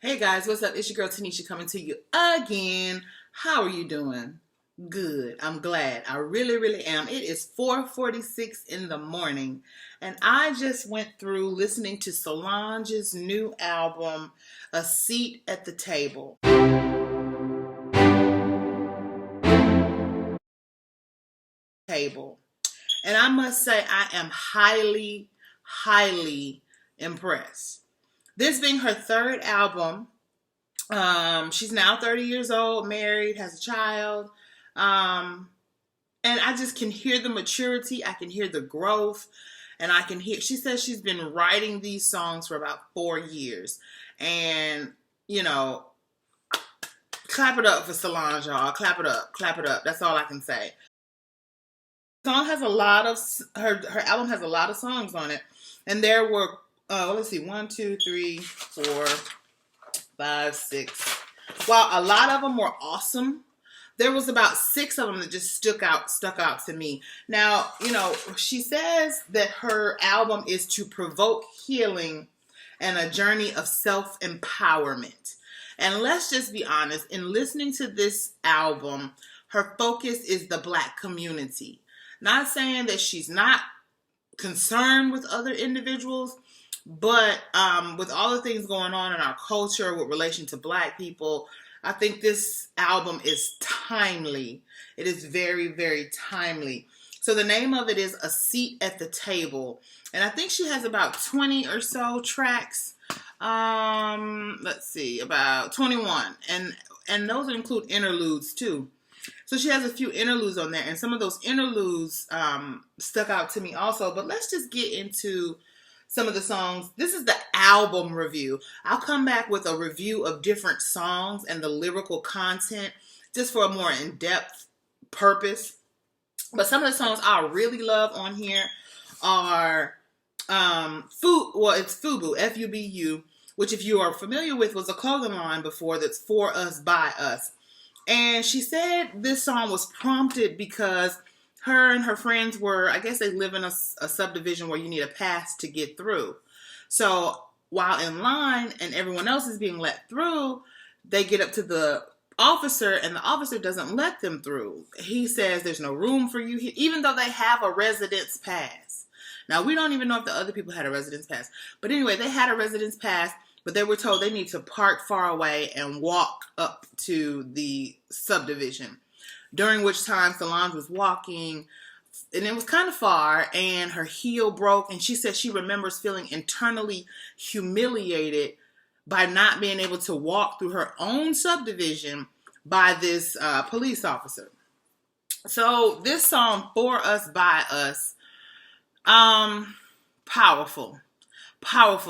Hey guys, what's up? It's your girl Tanisha coming to you again. How are you doing? Good. I'm glad. I really am. It is 4:46 in the morning, and I just went through listening to Solange's new album, A Seat at the Table. And I must say I am highly impressed. This being her third album. She's now 30 years old, married, has a child. And I just can hear the maturity. I can hear the growth. And I can hear, she says she's been writing these songs for about 4 years. And, you know, clap it up for Solange, y'all. Clap it up. Clap it up. That's all I can say. The song has a lot of, her album has a lot of songs on it. And there were, let's see, 1, 2, 3, 4, 5, 6. While a lot of them were awesome, there was about 6 of them that just stuck out to me. Now, you know, she says that her album is to provoke healing and a journey of self-empowerment. And let's just be honest, in listening to this album, her focus is the Black community. Not saying that she's not concerned with other individuals, but with all the things going on in our culture with relation to Black people, I think this album is timely. It is very timely. So the name of it is A Seat at the Table. And I think she has about 20 or so tracks. Let's see, about 21. And those include interludes too. So she has a few interludes on there. And some of those interludes stuck out to me also. But let's just get into some of the songs. This is the album review. I'll come back with a review of different songs and the lyrical content just for a more in-depth purpose. But some of the songs I really love on here are it's FUBU, F-U-B-U, which if you are familiar with was a clothing line before that's For Us, By Us. And she said this song was prompted because her and her friends were, I guess they live in a subdivision where you need a pass to get through. So while in line and everyone else is being let through, they get up to the officer and the officer doesn't let them through. He says there's no room for you here, even though they have a residence pass. Now, we don't even know if the other people had a residence pass. But anyway, they had a residence pass, but they were told they need to park far away and walk up to the subdivision. During which time Solange was walking, and it was kind of far, and her heel broke, and she said she remembers feeling internally humiliated by not being able to walk through her own subdivision by this police officer. So this song, For Us, By Us, powerful.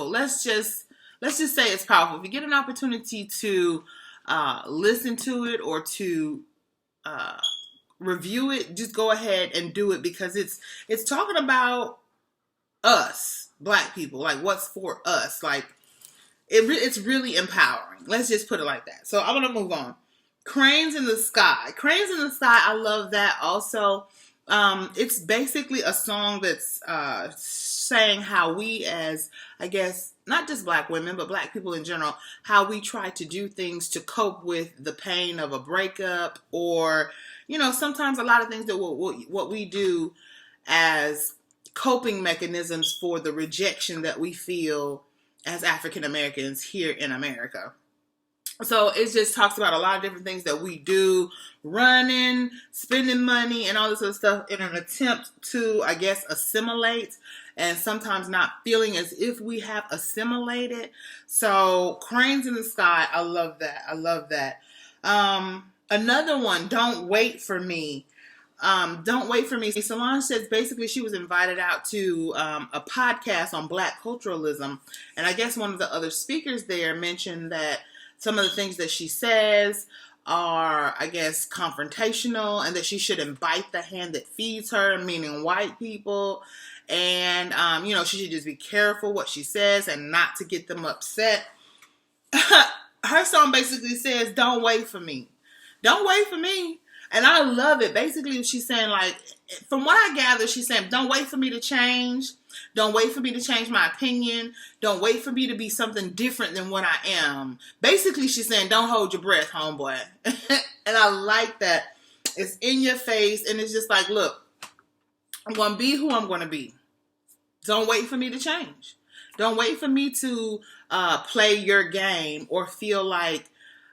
Let's just say it's powerful. If you get an opportunity to listen to it or to review it, just go ahead and do it, because it's talking about us, Black people, like what's for us. Like it's really empowering. Let's just put it like that. So I'm gonna move on. Cranes in the Sky. Cranes in the Sky, I love that also. It's basically a song that's saying how we, as, I guess, not just Black women, but Black people in general, how we try to do things to cope with the pain of a breakup, or, you know, sometimes a lot of things that what we do as coping mechanisms for the rejection that we feel as African Americans here in America. So it just talks about a lot of different things that we do, running, spending money, and all this other stuff in an attempt to, I guess, assimilate, and sometimes not feeling as if we have assimilated. So Cranes in the Sky, I love that. Another one, Don't Wait for Me. Don't Wait for Me. Solange says basically she was invited out to a podcast on Black culturalism, and I guess one of the other speakers there mentioned that some of the things that she says are, I guess, confrontational, and that she shouldn't bite the hand that feeds her, meaning white people. And, you know, she should just be careful what she says and not to get them upset. Her song basically says, don't wait for me. Don't wait for me. And I love it. Basically, she's saying, like, from what I gather, she's saying, don't wait for me to change. Don't wait for me to change my opinion. Don't wait for me to be something different than what I am. Basically, she's saying, don't hold your breath, homeboy. And I like that. It's in your face. And it's just like, look, I'm going to be who I'm going to be. Don't wait for me to change. Don't wait for me to play your game or feel like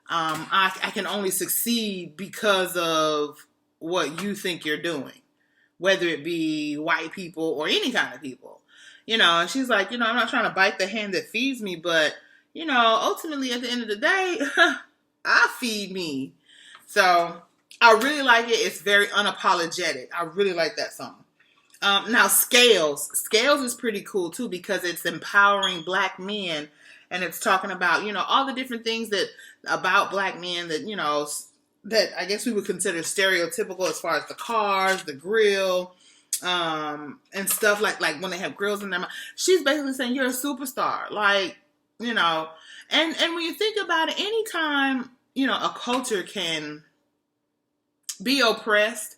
I can only succeed because of what you think you're doing, whether it be white people or any kind of people. And she's like, I'm not trying to bite the hand that feeds me, but, ultimately at the end of the day, I feed me. So I really like it. It's very unapologetic. I really like that song. Now, Scales is pretty cool too, because it's empowering black men, and it's talking about, all the different things about black men that, that I guess we would consider stereotypical as far as the cars, the grill, and stuff like when they have grills in their mouth. She's basically saying you're a superstar, like, and when you think about it, anytime, a culture can be oppressed,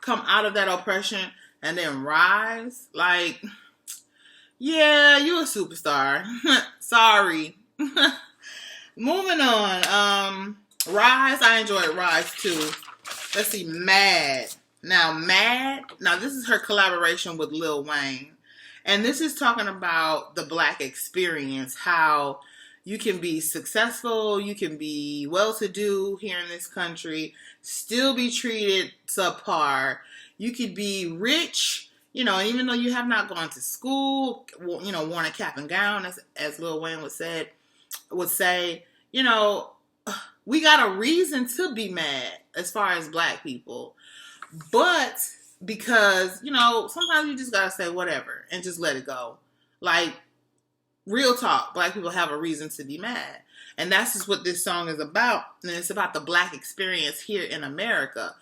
come out of that oppression, and then rise, like, yeah, you're a superstar. Sorry. Moving on. Rise, I enjoyed Rise too. Let's see, Mad. Now, this is her collaboration with Lil Wayne. And this is talking about the black experience, how you can be successful, you can be well-to-do here in this country, still be treated subpar. You could be rich, even though you have not gone to school, worn a cap and gown, as Lil Wayne would say, we got a reason to be mad as far as black people. But because, sometimes you just got to say whatever and just let it go. Like, real talk, black people have a reason to be mad. And that's just what this song is about. And it's about the black experience here in America.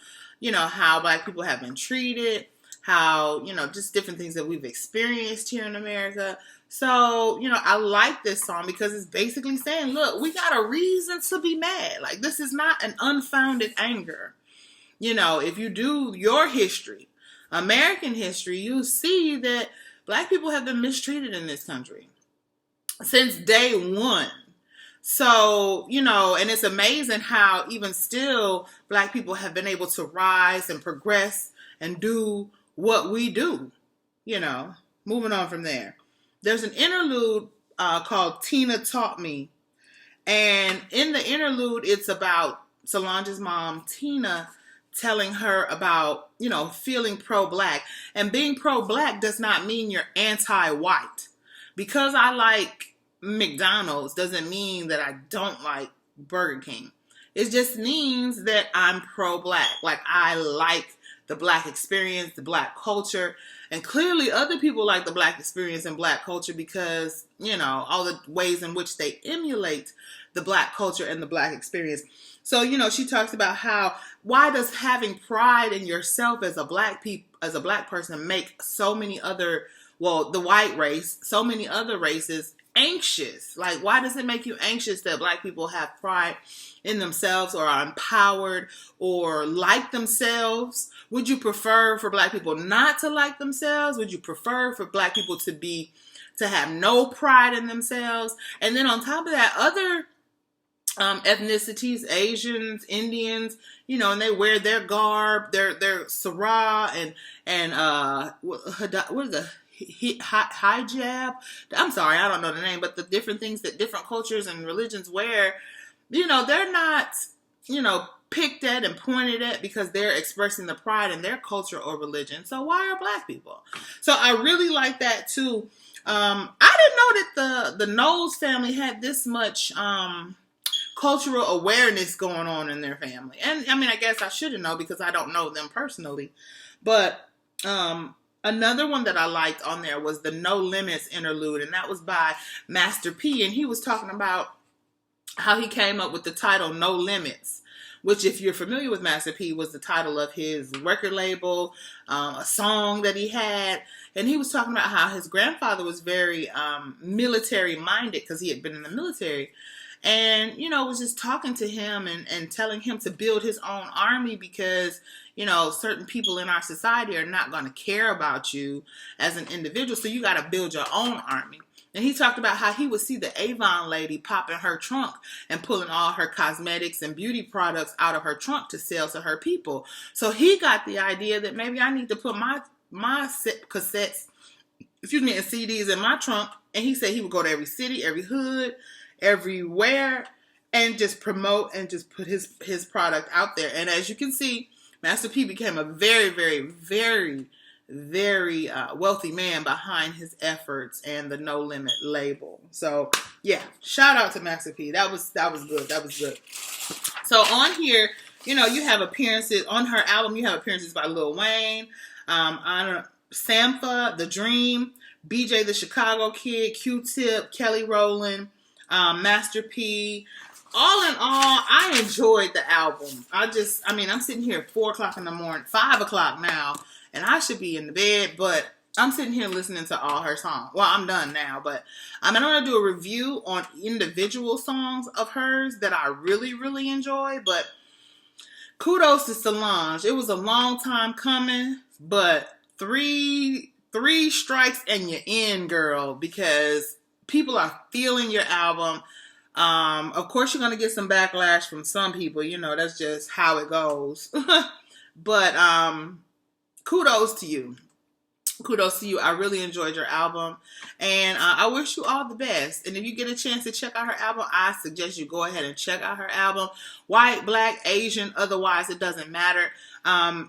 How black people have been treated, how, just different things that we've experienced here in America. So, I like this song because it's basically saying, look, we got a reason to be mad. Like, this is not an unfounded anger. If you do your history, American history, you'll see that black people have been mistreated in this country since day one. So, and it's amazing how even still black people have been able to rise and progress and do what we do, moving on from there. There's an interlude called Tina Taught Me. And in the interlude, it's about Solange's mom, Tina, telling her about, feeling pro-black. And being pro-black does not mean you're anti-white. Because I like McDonald's doesn't mean that I don't like Burger King. It just means that I'm pro-black. Like, I like the black experience, the black culture. And clearly other people like the black experience and black culture because, all the ways in which they emulate the black culture and the black experience. So, she talks about why does having pride in yourself as a black person make so many other, the white race, so many other races anxious? Like, why does it make you anxious that black people have pride in themselves or are empowered or like themselves? Would you prefer for black people not to like themselves? Would you prefer for black people to have no pride in themselves? And then on top of that, other ethnicities, Asians, Indians, and they wear their garb, their sarah and what is the hijab? I'm sorry, I don't know the name, but the different things that different cultures and religions wear, they're not, picked at and pointed at because they're expressing the pride in their culture or religion. So why are black people? So I really like that too. I didn't know that the Knowles family had this much cultural awareness going on in their family. And I mean, I guess I shouldn't know because I don't know them personally. But another one that I liked on there was the No Limits interlude, and that was by Master P. And he was talking about how he came up with the title No Limits, which, if you're familiar with Master P, was the title of his record label, a song that he had. And he was talking about how his grandfather was very military-minded because he had been in the military. and, you know, was just talking to him and telling him to build his own army because, you know, certain people in our society are not going to care about you as an individual. So you got to build your own army. And he talked about how he would see the Avon lady popping her trunk and pulling all her cosmetics and beauty products out of her trunk to sell to her people. So he got the idea that maybe I need to put my cassettes, and CDs in my trunk. And he said he would go to every city, every hood, everywhere, and just promote and just put his product out there. And as you can see, Master P became a very, very, very, very wealthy man behind his efforts and the No Limit label. So yeah, shout out to Master P. That was good. That was good. So on here, you know, you have appearances on her album. You have appearances by Lil Wayne, Sampha, The Dream, BJ the Chicago Kid, Q-Tip, Kelly Rowland, Master P. All in all, I enjoyed the album. I'm sitting here at 4 o'clock in the morning, 5 o'clock now, and I should be in the bed, but I'm sitting here listening to all her songs. Well, I'm done now, but I'm going to do a review on individual songs of hers that I really, really enjoy, but kudos to Solange. It was a long time coming, but three strikes and you're in, girl, because people are feeling your album. Of course, you're going to get some backlash from some people. You know, that's just how it goes. But kudos to you. Kudos to you. I really enjoyed your album. And I wish you all the best. And if you get a chance to check out her album, I suggest you go ahead and check out her album. White, black, Asian, otherwise it doesn't matter.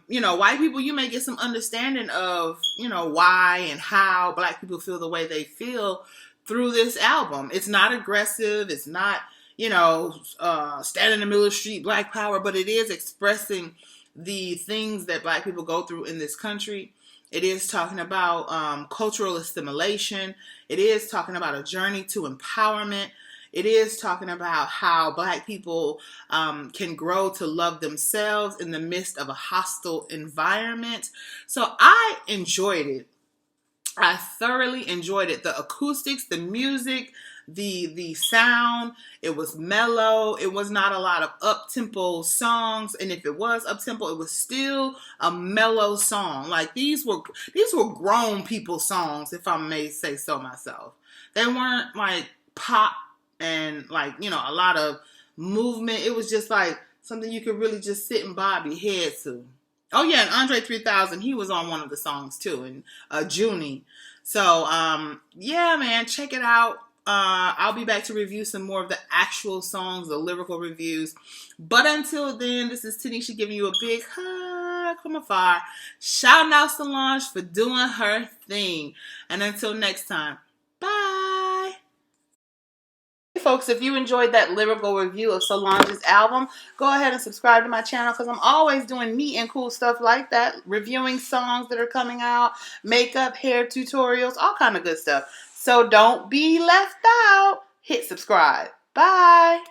You know, white people, you may get some understanding of, you know, why and how black people feel the way they feel through this album. It's not aggressive. It's not, you know, stand in the middle of the street, black power, but it is expressing the things that black people go through in this country. It is talking about cultural assimilation. It is talking about a journey to empowerment. It is talking about how black people can grow to love themselves in the midst of a hostile environment. So I enjoyed it. I thoroughly enjoyed it. The acoustics, the music, the sound, it was mellow. It was not a lot of up-tempo songs. And if it was up-tempo, it was still a mellow song. Like these were grown people songs, if I may say so myself. They weren't like pop and like, you know, a lot of movement. It was just like something you could really just sit and bob your head to. Oh yeah, and Andre 3000, he was on one of the songs too, and Junie. So yeah, man, check it out. I'll be back to review some more of the actual songs, the lyrical reviews. But until then, this is Tanisha giving you a big hug from afar. Shouting out Solange for doing her thing. And until next time, bye. Hey folks, if you enjoyed that lyrical review of Solange's album, go ahead and subscribe to my channel because I'm always doing neat and cool stuff like that. Reviewing songs that are coming out, makeup, hair tutorials, all kind of good stuff. So don't be left out. Hit subscribe. Bye.